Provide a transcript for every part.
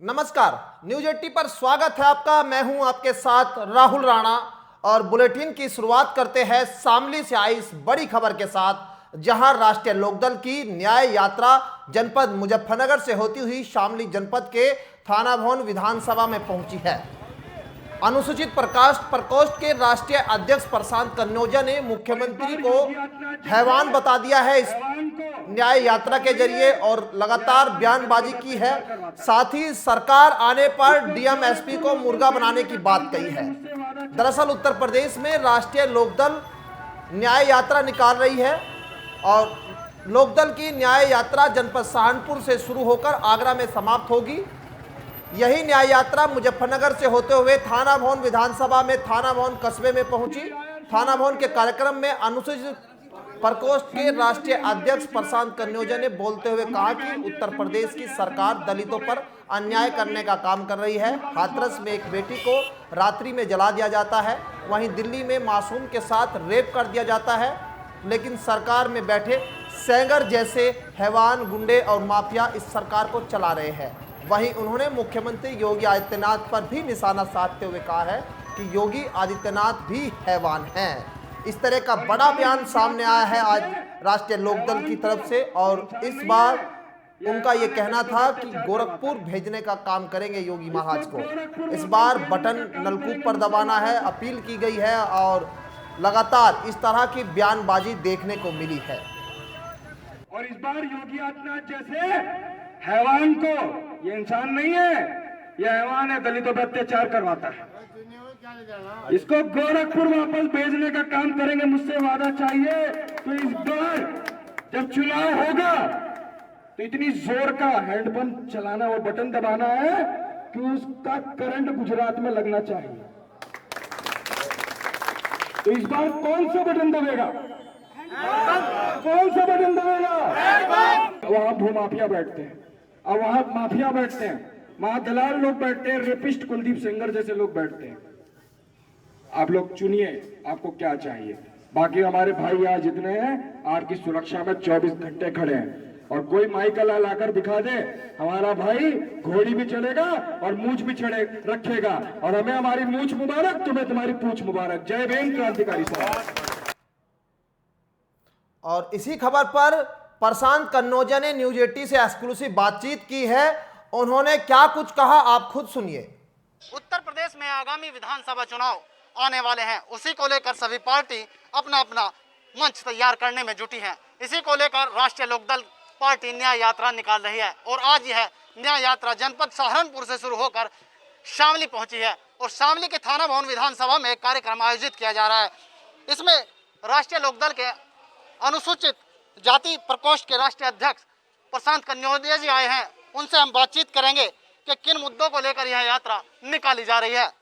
नमस्कार, न्यूज 80 पर स्वागत है आपका। मैं हूं आपके साथ राहुल राणा और बुलेटिन की शुरुआत करते हैं शामली से आई इस बड़ी खबर के साथ, जहां राष्ट्रीय लोकदल की न्याय यात्रा जनपद मुजफ्फरनगर से होती हुई शामली जनपद के थाना भवन विधानसभा में पहुंची है। अनुसूचित प्रकोष्ठ के राष्ट्रीय अध्यक्ष प्रशांत कन्नौजिया ने मुख्यमंत्री को हैवान बता दिया है इस न्याय यात्रा के जरिए और लगातार बयानबाजी की है। साथ ही सरकार आने पर डीएम एसपी को मुर्गा बनाने की बात कही है। दरअसल उत्तर प्रदेश में राष्ट्रीय लोकदल न्याय यात्रा निकाल रही है और लोकदल की न्याय यात्रा जनपद सहारनपुर से शुरू होकर आगरा में समाप्त होगी। यही न्याय यात्रा मुजफ्फरनगर से होते हुए थाना भवन विधानसभा में थाना भवन कस्बे में पहुंची। थाना भवन के कार्यक्रम में अनुसूचित प्रकोष्ठ के राष्ट्रीय अध्यक्ष प्रशांत कन्नौजिया ने बोलते हुए कहा कि उत्तर प्रदेश की सरकार दलितों पर अन्याय करने का काम कर रही है। हाथरस में एक बेटी को रात्रि में जला दिया जाता है, वहीं दिल्ली में मासूम के साथ रेप कर दिया जाता है, लेकिन सरकार में बैठे सेंगर जैसे हैवान गुंडे और माफिया इस सरकार को चला रहे हैं। वहीं उन्होंने मुख्यमंत्री योगी आदित्यनाथ पर भी निशाना साधते हुए कहा है कि योगी आदित्यनाथ भी हैवान हैं। इस तरह का बड़ा बयान सामने आया है आज राष्ट्रीय लोकदल की तरफ से और इस बार उनका ये कहना था कि गोरखपुर भेजने का काम करेंगे योगी महाराज को। इस बार बटन नलकूप पर दबाना है, अपील की गई है और लगातार इस तरह की बयानबाजी देखने को मिली है। और इस बार योगी आदित्यनाथ जैसे हैवान को, ये इंसान नहीं है, ये हैवान है, दलितों पर अत्याचार करवाता है, इसको गोरखपुर वापस भेजने का काम करेंगे। मुझसे वादा चाहिए तो इस बार जब चुनाव होगा तो इतनी जोर का हैंडपंप चलाना और बटन दबाना है कि उसका करंट गुजरात में लगना चाहिए। तो इस बार कौन सा बटन दबेगा? कौन सा बटन दबेगा? वहां भूमाफिया बैठते हैं, और वहां माफिया बैठते हैं, वहां दलाल लोग बैठते हैं, रेपिस्ट कुलदीप सेंगर जैसे लोग बैठते हैं। आप लोग चुनिए आपको क्या चाहिए। बाकी हमारे भाई यहाँ जितने हैं आपकी सुरक्षा में 24 घंटे खड़े हैं, और कोई माइकल लाकर दिखा दे हमारा भाई घोड़ी भी चलेगा और मूछ भी चढ़े रखेगा, और हमें हमारी मूछ मुबारक, तुम्हें तुम्हारी पूछ मुबारक। जय भीम क्रांतिकारी समाज। और इसी खबर पर प्रशांत कन्नौजिया ने न्यूज 80 से एक्सक्लूसिव बातचीत की है। उन्होंने क्या कुछ कहा आप खुद सुनिए। उत्तर प्रदेश में आगामी विधानसभा चुनाव आने वाले हैं, उसी को लेकर सभी पार्टी अपना अपना मंच तैयार करने में जुटी हैं। इसी को लेकर राष्ट्रीय लोकदल पार्टी न्याय यात्रा निकाल रही है और आज यह न्याय यात्रा जनपद सहारनपुर से शुरू होकर शामली पहुंची है और शामली के थाना भवन विधानसभा में एक कार्यक्रम आयोजित किया जा रहा है। इसमें राष्ट्रीय लोकदल के अनुसूचित जाति प्रकोष्ठ के राष्ट्रीय अध्यक्ष प्रशांत कन्नौजिया जी आए हैं। उनसे हम बातचीत करेंगे कि किन मुद्दों को लेकर यह यात्रा निकाली जा रही है।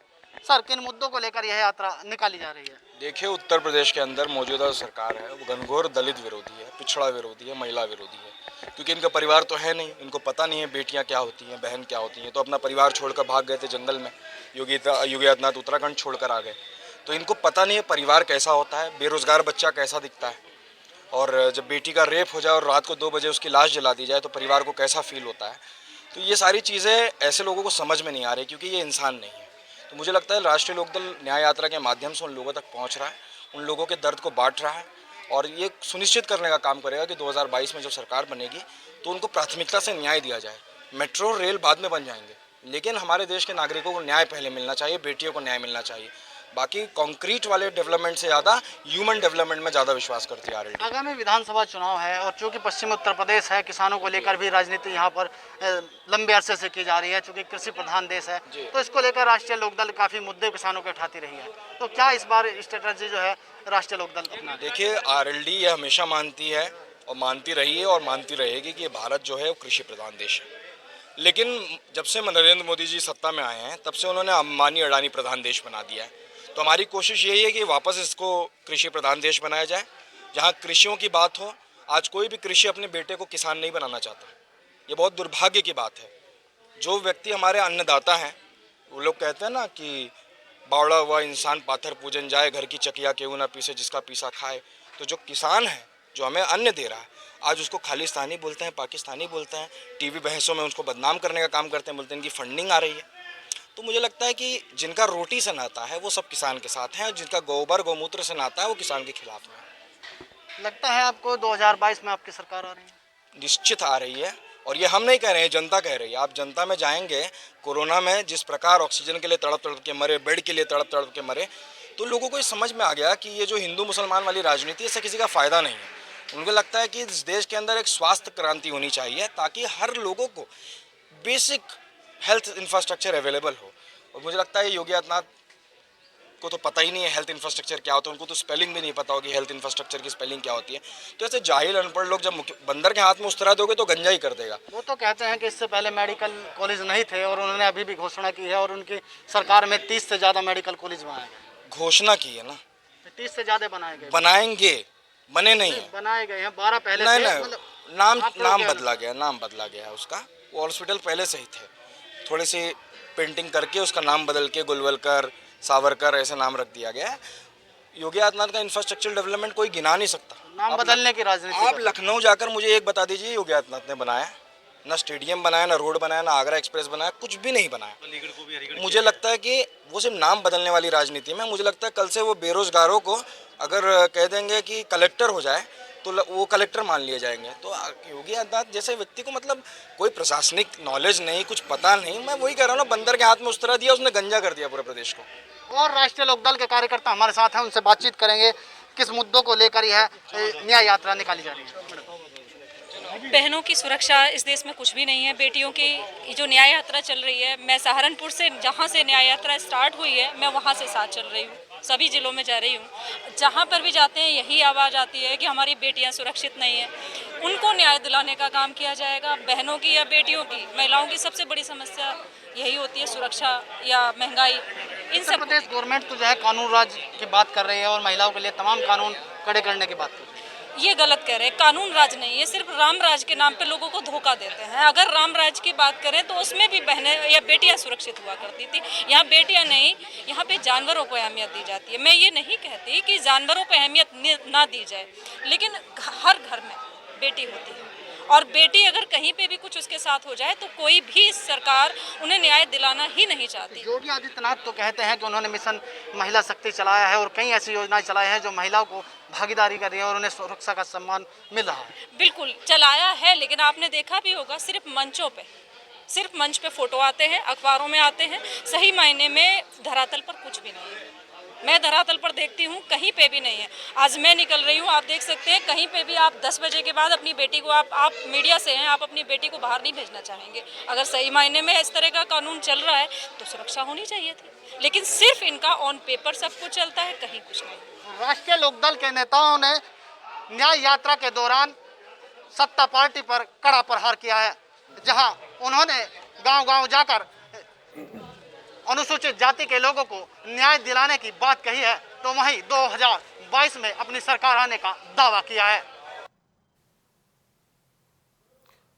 सर, किन मुद्दों को लेकर यह यात्रा निकाली जा रही है? देखिए, उत्तर प्रदेश के अंदर मौजूदा सरकार है वो घनघोर दलित विरोधी है, पिछड़ा विरोधी है, महिला विरोधी है, क्योंकि इनका परिवार तो है नहीं, इनको पता नहीं है बेटियां क्या होती हैं, बहन क्या होती हैं। तो अपना परिवार छोड़कर भाग गए थे जंगल में। योगी आदित्यनाथ उत्तराखंड छोड़कर आ गए, तो इनको पता नहीं है परिवार कैसा होता है, बेरोजगार बच्चा कैसा दिखता है, और जब बेटी का रेप हो जाए और रात को 2 बजे उसकी लाश जला दी जाए तो परिवार को कैसा फील होता है। तो ये सारी चीज़ें ऐसे लोगों को समझ में नहीं आ रही, क्योंकि ये इंसान नहीं है। तो मुझे लगता है राष्ट्रीय लोकदल न्याय यात्रा के माध्यम से उन लोगों तक पहुंच रहा है, उन लोगों के दर्द को बांट रहा है, और ये सुनिश्चित करने का काम करेगा कि 2022 में जब सरकार बनेगी तो उनको प्राथमिकता से न्याय दिया जाए। मेट्रो रेल बाद में बन जाएंगे, लेकिन हमारे देश के नागरिकों को न्याय पहले मिलना चाहिए, बेटियों को न्याय मिलना चाहिए। बाकी कंक्रीट वाले डेवलपमेंट से ज़्यादा ह्यूमन डेवलपमेंट में ज़्यादा विश्वास करती है आरएलडी। आगामी विधानसभा चुनाव है और चूंकि पश्चिमी उत्तर प्रदेश है, किसानों को लेकर भी राजनीति यहाँ पर लंबे अरसे से की जा रही है, चूंकि कृषि प्रधान देश है, तो इसको लेकर राष्ट्रीय लोकदल काफ़ी मुद्दे किसानों के उठाती रही है। तो क्या इस बार स्ट्रेटजी जो है राष्ट्रीय लोकदल अपना? देखिए, आरएलडी ये हमेशा मानती है और मानती रही है और मानती रहेगी कि भारत जो है वो कृषि प्रधान देश है। लेकिन जब से नरेंद्र मोदी जी सत्ता में आए हैं तब से उन्होंने अंबानी अडानी प्रधान देश बना दिया है। तो हमारी कोशिश यही है कि वापस इसको कृषि प्रधान देश बनाया जाए, जहां कृषियों की बात हो। आज कोई भी कृषि अपने बेटे को किसान नहीं बनाना चाहता, ये बहुत दुर्भाग्य की बात है। जो व्यक्ति हमारे अन्नदाता हैं, वो लोग कहते हैं ना कि बावड़ा हुआ इंसान पाथर पूजन जाए, घर की चकिया केहू ना पीसे जिसका पीसा खाए। तो जो किसान है, जो हमें अन्न दे रहा है, आज उसको खालिस्तानी बोलते हैं, पाकिस्तानी बोलते हैं, टीवी बहसों में उसको बदनाम करने का काम करते हैं, बोलते हैं इनकी फंडिंग आ रही है। तो मुझे लगता है कि जिनका रोटी से नाता है वो सब किसान के साथ हैं, और जिनका गोबर गौमूत्र से नाता है वो किसान के खिलाफ में है। लगता है आपको 2022 में आपकी सरकार आ रही है? निश्चित आ रही है, और ये हम नहीं कह रहे हैं, जनता कह रही है। आप जनता में जाएंगे, कोरोना में जिस प्रकार ऑक्सीजन के लिए तड़प तड़प के मरे, बेड के लिए तड़प तड़प के मरे, तो लोगों को ये समझ में आ गया कि ये जो हिंदू मुसलमान वाली राजनीति है इससे किसी का फ़ायदा नहीं है। उनको लगता है कि इस देश के अंदर एक स्वास्थ्य क्रांति होनी चाहिए ताकि हर लोगों को बेसिक हेल्थ इंफ्रास्ट्रक्चर अवेलेबल हो। और मुझे लगता है योगी आदित्यनाथ को तो पता ही नहीं है हेल्थ इंफ्रास्ट्रक्चर क्या होता है, उनको तो स्पेलिंग भी नहीं पता होगी हेल्थ इंफ्रास्ट्रक्चर की स्पेलिंग क्या होती है। तो ऐसे जाहिल अनपढ़ लोग जब बंदर के हाथ में उस्तरा दोगे तो गंजा ही कर देगा। वो तो कहते हैं कि इससे पहले मेडिकल कॉलेज नहीं थे और उन्होंने अभी भी घोषणा की है और उनकी सरकार में 30 से ज़्यादा मेडिकल कॉलेज बनाए गए। घोषणा की है ना, 30 से ज़्यादा बनाए गए। बनाएंगे, बने नहीं है, बनाए गए हैं 12 पहले नहीं थे, नहीं, मतलब नाम बदला गया, नाम बदला गया है उसका। वो हॉस्पिटल पहले से ही थे, थोड़ी सी पेंटिंग करके उसका नाम बदल के गुलवलकर, सावरकर ऐसे नाम रख दिया गया है। योगी आदित्यनाथ का इंफ्रास्ट्रक्चर डेवलपमेंट कोई गिना नहीं सकता। नाम बदलने की राजनीति आप लखनऊ जाकर मुझे एक बता दीजिए योगी आदित्यनाथ ने बनाया? ना स्टेडियम बनाया, ना रोड बनाया, ना आगरा एक्सप्रेस बनाया, कुछ भी नहीं बनाया। मुझे लगता है कि वो सिर्फ नाम बदलने वाली राजनीति में, मुझे लगता है कल से वो बेरोजगारों को अगर कह देंगे कि कलेक्टर हो जाए तो वो कलेक्टर मान लिए जाएंगे। तो योगी आदित्यनाथ जैसे व्यक्ति को मतलब कोई प्रशासनिक नॉलेज नहीं, कुछ पता नहीं। मैं वही कह रहा हूँ ना, बंदर के हाथ में उस्तरा दिया, उसने गंजा कर दिया पूरे प्रदेश को। और राष्ट्रीय लोकदल के कार्यकर्ता हमारे साथ हैं, उनसे बातचीत करेंगे किस मुद्दों को लेकर यह न्याय यात्रा निकाली जा रही है। बहनों की सुरक्षा इस देश में कुछ भी नहीं है। बेटियों की जो न्याय यात्रा चल रही है, मैं सहारनपुर से, जहाँ से न्याय यात्रा स्टार्ट हुई है, मैं वहाँ से साथ चल रही हूँ, सभी ज़िलों में जा रही हूँ। जहाँ पर भी जाते हैं यही आवाज़ आती है कि हमारी बेटियाँ सुरक्षित नहीं हैं। उनको न्याय दिलाने का काम किया जाएगा। बहनों की या बेटियों की, महिलाओं की सबसे बड़ी समस्या यही होती है, सुरक्षा या महंगाई। इन सब प्रदेश गवर्नमेंट तो जो है कानून राज की बात कर रही है और महिलाओं के लिए तमाम कानून कड़े करने की बात कर रही है। ये गलत कह रहे हैं। कानून राज नहीं, ये सिर्फ राम राज के नाम पे लोगों को धोखा देते हैं। अगर राम राज की बात करें तो उसमें भी बहनें या बेटियां सुरक्षित हुआ करती थी। यहाँ बेटियां नहीं, यहाँ पे जानवरों को अहमियत दी जाती है। मैं ये नहीं कहती कि जानवरों को अहमियत ना दी जाए, लेकिन हर घर में बेटी होती है और बेटी अगर कहीं पे भी कुछ उसके साथ हो जाए तो कोई भी सरकार उन्हें न्याय दिलाना ही नहीं चाहती। योगी आदित्यनाथ तो कहते हैं कि उन्होंने मिशन महिला शक्ति चलाया है और कई ऐसी योजनाएं चलाई हैं जो महिलाओं को भागीदारी कर रही है और उन्हें सुरक्षा का सम्मान मिल रहा है। बिल्कुल चलाया है, लेकिन आपने देखा भी होगा सिर्फ मंचों पे, सिर्फ मंच पे फोटो आते हैं, अखबारों में आते हैं, सही मायने में धरातल पर कुछ भी नहीं है। मैं धरातल पर देखती हूँ, कहीं पे भी नहीं है। आज मैं निकल रही हूँ, आप देख सकते हैं, कहीं पे भी आप 10 बजे के बाद अपनी बेटी को, आप मीडिया से हैं, आप अपनी बेटी को बाहर नहीं भेजना चाहेंगे। अगर सही मायने में इस तरह का कानून चल रहा है तो सुरक्षा होनी चाहिए थी, लेकिन सिर्फ इनका ऑन पेपर सब कुछ चलता है, कहीं कुछ नहीं। राष्ट्रीय लोकदल के नेताओं ने न्याय यात्रा के दौरान सत्ता पार्टी पर कड़ा प्रहार किया है, जहां उन्होंने गांव-गांव जाकर अनुसूचित जाति के लोगों को न्याय दिलाने की बात कही है, तो वहीं 2022 में अपनी सरकार आने का दावा किया है।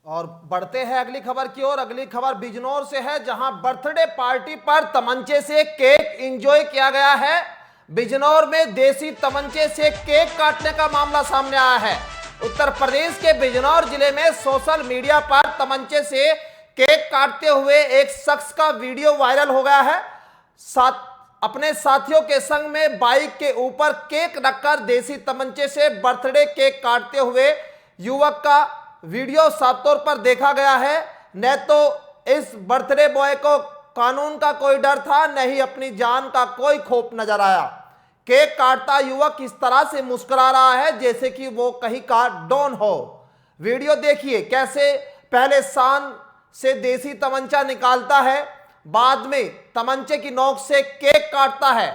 और बढ़ते हैं अगली खबर की ओर। अगली खबर बिजनौर से है, जहां बर्थडे पार्टी पर तमंचे से केक एंजॉय किया गया है। बिजनौर में देसी तमंचे से केक काटने का मामला सामने आया है। उत्तर प्रदेश के बिजनौर जिले में सोशल मीडिया पर तमंचे से केक काटते हुए एक शख्स का वीडियो वायरल हो गया है। अपने साथियों के संग में बाइक के ऊपर केक रखकर देसी तमंचे से बर्थडे केक काटते हुए युवक का वीडियो साफ तौर पर देखा गया है। न तो इस बर्थडे बॉय को कानून का कोई डर था, न ही अपनी जान का कोई खौफ नजर आया। केक काटता युवक इस तरह से मुस्कुरा रहा है जैसे कि वो कहीं का डॉन हो। वीडियो देखिए कैसे पहले शान से देसी तमंचा निकालता है, बाद में तमंचे की नोक से केक काटता है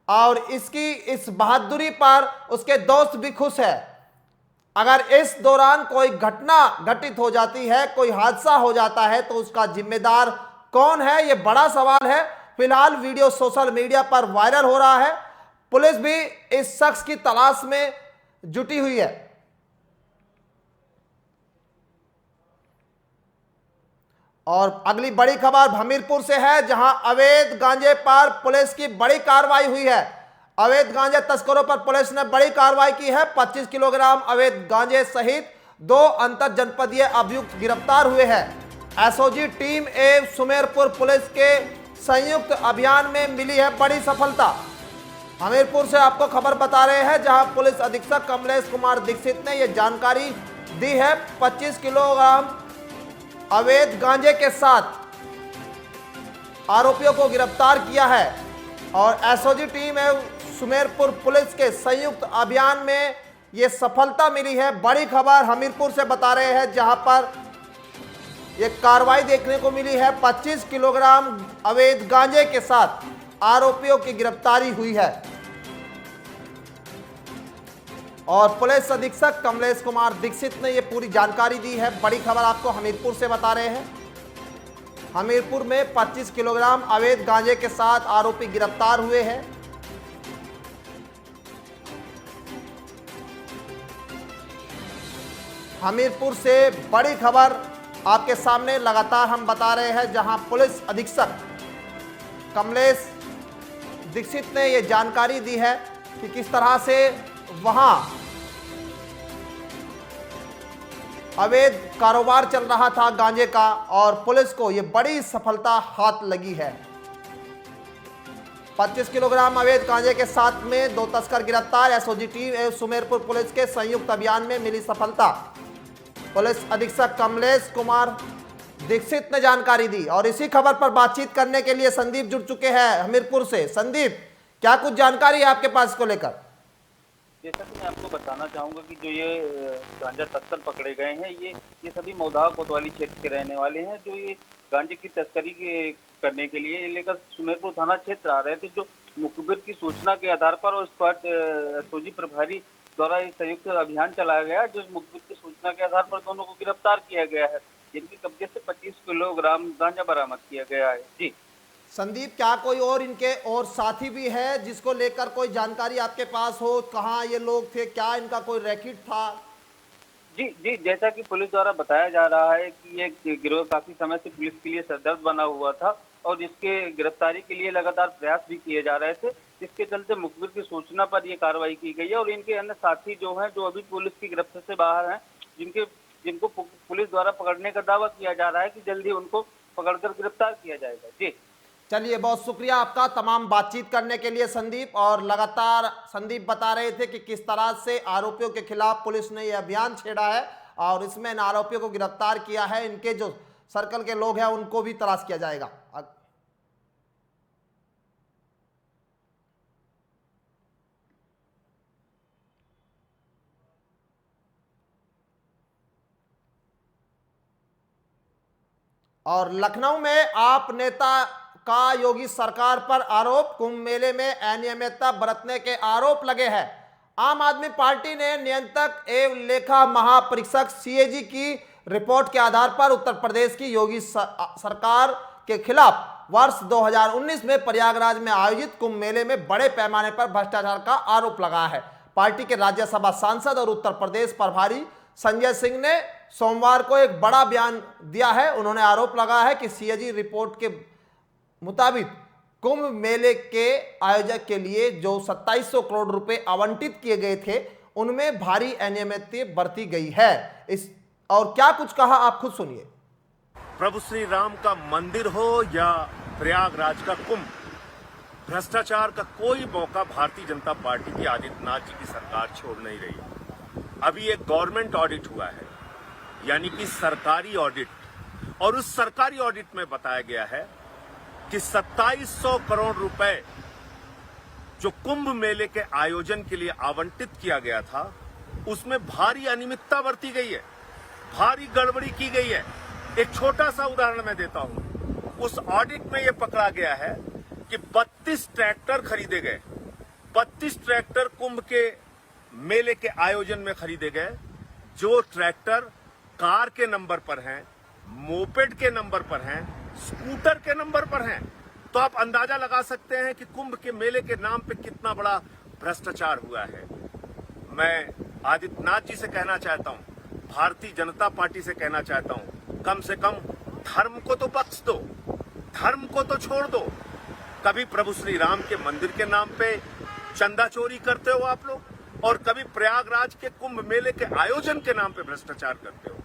और इसकी इस बहादुरी पर उसके दोस्त भी खुश है। अगर इस दौरान कोई घटना घटित हो जाती है, कोई हादसा हो जाता है, तो उसका जिम्मेदार कौन है, यह बड़ा सवाल है। फिलहाल वीडियो सोशल मीडिया पर वायरल हो रहा है। पुलिस भी इस शख्स की तलाश में जुटी हुई है। और अगली बड़ी खबर हमीरपुर से है, जहां अवैध गांजे पर पुलिस की बड़ी कार्रवाई हुई है। अवैध गांजे तस्करों पर पुलिस ने बड़ी कार्रवाई की है। 25 किलोग्राम अवैध गांजे सहित 2 अंतर जनपदीय अभियुक्त गिरफ्तार हुए हैं। एसओजी टीम एवं सुमेरपुर पुलिस के संयुक्त अभियान में मिली है बड़ी सफलता। हमीरपुर से आपको खबर बता रहे हैं, जहां पुलिस अधीक्षक कमलेश कुमार दीक्षित ने यह जानकारी दी है। 25 किलोग्राम अवैध गांजे के साथ आरोपियों को गिरफ्तार किया है और एसओजी टीम एवं सुमेरपुर पुलिस के संयुक्त अभियान में यह सफलता मिली है। बड़ी खबर हमीरपुर से बता रहे हैं, जहां पर यह कार्रवाई देखने को मिली है। 25 किलोग्राम अवैध गांजे के साथ आरोपियों की गिरफ्तारी हुई है और पुलिस अधीक्षक कमलेश कुमार दीक्षित ने यह पूरी जानकारी दी है। बड़ी खबर आपको हमीरपुर से बता रहे हैं। हमीरपुर में 25 किलोग्राम अवैध गांजे के साथ आरोपी गिरफ्तार हुए हैं। हमीरपुर से बड़ी खबर आपके सामने लगातार हम बता रहे हैं, जहां पुलिस अधीक्षक कमलेश दीक्षित ने यह जानकारी दी है कि किस तरह से वहां अवैध कारोबार चल रहा था गांजे का और पुलिस को यह बड़ी सफलता हाथ लगी है। 25 किलोग्राम अवैध गांजे के साथ में 2 तस्कर गिरफ्तार। एसओजी टीम एवं सुमेरपुर पुलिस के संयुक्त अभियान में मिली सफलता। पुलिस अधीक्षक कमलेश कुमार दीक्षित ने जानकारी दी और इसी खबर पर बातचीत करने के लिए संदीप जुड़ चुके हैं हमीरपुर से। संदीप, क्या कुछ जानकारी है आपके पास इसको लेकर? जैसा कि मैं आपको बताना चाहूंगा कि जो ये गांजा तस्कर पकड़े गए हैं, ये सभी मौदा कोतवाली क्षेत्र के रहने वाले हैं, जो ये गांजे की तस्करी करने के लिए लेकर सुमेरपुर थाना क्षेत्र आ रहे थे। जो मुखबिर की सूचना के आधार पर और स्क्वाड एसओजी प्रभारी द्वारा एक संयुक्त अभियान चलाया गया, जो मुखबिर की सूचना के आधार पर दोनों को गिरफ्तार किया गया है, जिनके कब्जे से 25 किलोग्राम गांजा बरामद किया गया है। जी संदीप, क्या कोई और इनके और साथी भी है जिसको लेकर कोई जानकारी आपके पास हो? कहाँ ये लोग थे, क्या इनका कोई रैकेट था? जी, जैसा कि पुलिस द्वारा बताया जा रहा है कि ये गिरोह काफी समय से पुलिस के लिए सरदर्द बना हुआ था और इसके गिरफ्तारी के लिए लगातार प्रयास भी किए जा रहे थे, जिसके चलते मुखबिर की सूचना पर यह कार्रवाई की गई है। और इनके अन्य साथी जो हैं, जो अभी पुलिस की गिरफ्त से बाहर हैं, जिनको पुलिस द्वारा पकड़ने का दावा किया जा रहा है कि जल्दी उनको पकड़कर गिरफ्तार किया जाएगा। जी चलिए, बहुत शुक्रिया आपका तमाम बातचीत करने के लिए संदीप। और लगातार संदीप बता रहे थे कि किस तरह से आरोपियों के खिलाफ पुलिस ने यह अभियान छेड़ा है और इसमें इन आरोपियों को गिरफ्तार किया है। इनके जो सर्कल के लोग हैं उनको भी तलाश किया जाएगा। और लखनऊ में आप नेता का योगी सरकार पर आरोप, कुंभ मेले में अनियमितता बरतने के आरोप लगे हैं। आम आदमी पार्टी ने नियंत्रक एवं लेखा महापरीक्षक सीएजी की रिपोर्ट के आधार पर उत्तर प्रदेश की योगी सरकार के खिलाफ वर्ष 2019 में प्रयागराज में आयोजित कुंभ मेले में बड़े पैमाने पर भ्रष्टाचार का आरोप लगाया है। पार्टी के राज्यसभा सांसद और उत्तर प्रदेश प्रभारी संजय सिंह ने सोमवार को एक बड़ा बयान दिया है। उन्होंने आरोप लगाया है कि सीएजी रिपोर्ट के मुताबिक कुंभ मेले के आयोजक के लिए जो 2700 करोड़ रुपए आवंटित किए गए थे, उनमें भारी अनियमितता बरती गई है। और क्या कुछ कहा आप खुद सुनिए। प्रभु श्री राम का मंदिर हो या प्रयागराज का कुंभ, भ्रष्टाचार का कोई मौका भारतीय जनता पार्टी की आदित्यनाथ जी की सरकार छोड़ नहीं रही। अभी एक गवर्नमेंट ऑडिट हुआ है, यानी कि सरकारी ऑडिट, और उस सरकारी ऑडिट में बताया गया है कि 2700 करोड़ रुपए जो कुंभ मेले के आयोजन के लिए आवंटित किया गया था, उसमें भारी अनियमितता बरती गई है, भारी गड़बड़ी की गई है। एक छोटा सा उदाहरण मैं देता हूं। उस ऑडिट में यह पकड़ा गया है कि 32 ट्रैक्टर खरीदे गए। 32 ट्रैक्टर कुंभ के मेले के आयोजन में खरीदे गए। जो ट्रैक्टर कार के नंबर पर हैं, मोपेड के नंबर पर हैं, स्कूटर के नंबर पर हैं। तो आप अंदाजा लगा सकते हैं कि कुंभ के मेले के नाम पे कितना बड़ा भ्रष्टाचार हुआ है। मैं आदित्यनाथ जी से कहना चाहता हूं, भारतीय जनता पार्टी से कहना चाहता हूं, कम से कम धर्म को तो बख्श दो, धर्म को तो छोड़ दो। कभी प्रभु श्री राम के मंदिर के नाम पे चंदा चोरी करते हो आप लोग, और कभी प्रयागराज के कुंभ मेले के आयोजन के नाम पे भ्रष्टाचार करते हो।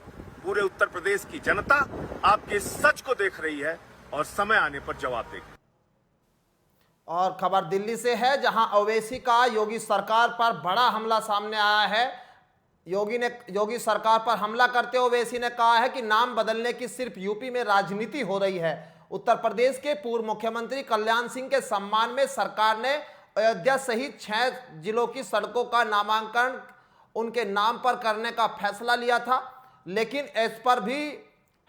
पूरे उत्तर प्रदेश की जनता आपके सच को देख रही है और समय आने पर जवाब देगी। और खबर दिल्ली से है, जहां ओवैसी का योगी सरकार पर बड़ा हमला सामने आया है। योगी सरकार पर हमला करते हुए ओवैसी ने कहा है कि नाम बदलने की सिर्फ यूपी में राजनीति हो रही है। उत्तर प्रदेश के पूर्व मुख्यमंत्री कल्याण सिंह के सम्मान में सरकार ने अयोध्या सहित 6 जिलों की सड़कों का नामांकन उनके नाम पर करने का फैसला लिया था, लेकिन इस पर भी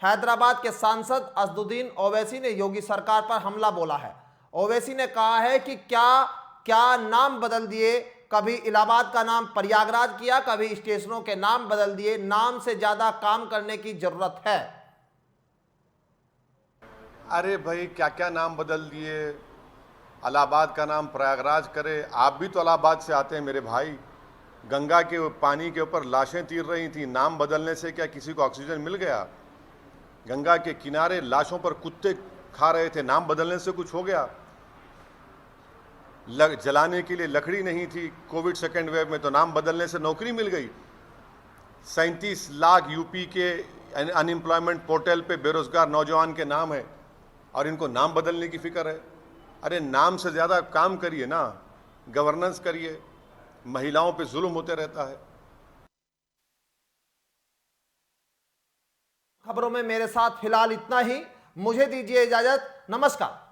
हैदराबाद के सांसद असदुद्दीन ओवैसी ने योगी सरकार पर हमला बोला है। ओवैसी ने कहा है कि क्या नाम बदल दिए, कभी इलाहाबाद का नाम प्रयागराज किया, कभी स्टेशनों के नाम बदल दिए। नाम से ज्यादा काम करने की जरूरत है। अरे भाई क्या क्या नाम बदल दिए, इलाहाबाद का नाम प्रयागराज करे। आप भी तो इलाहाबाद से आते हैं मेरे भाई। गंगा के पानी के ऊपर लाशें तीर रही थी, नाम बदलने से क्या किसी को ऑक्सीजन मिल गया? गंगा के किनारे लाशों पर कुत्ते खा रहे थे, नाम बदलने से कुछ हो गया? जलाने के लिए लकड़ी नहीं थी कोविड सेकेंड वेव में, तो नाम बदलने से नौकरी मिल गई। 37 लाख यूपी के अनएम्प्लॉयमेंट पोर्टल पे बेरोजगार नौजवान के नाम है और इनको नाम बदलने की फिक्र है। अरे नाम से ज़्यादा काम करिए ना, गवर्नेंस करिए। महिलाओं पे जुल्म होते रहता है। खबरों में मेरे साथ फिलहाल इतना ही। मुझे दीजिए इजाजत। नमस्कार।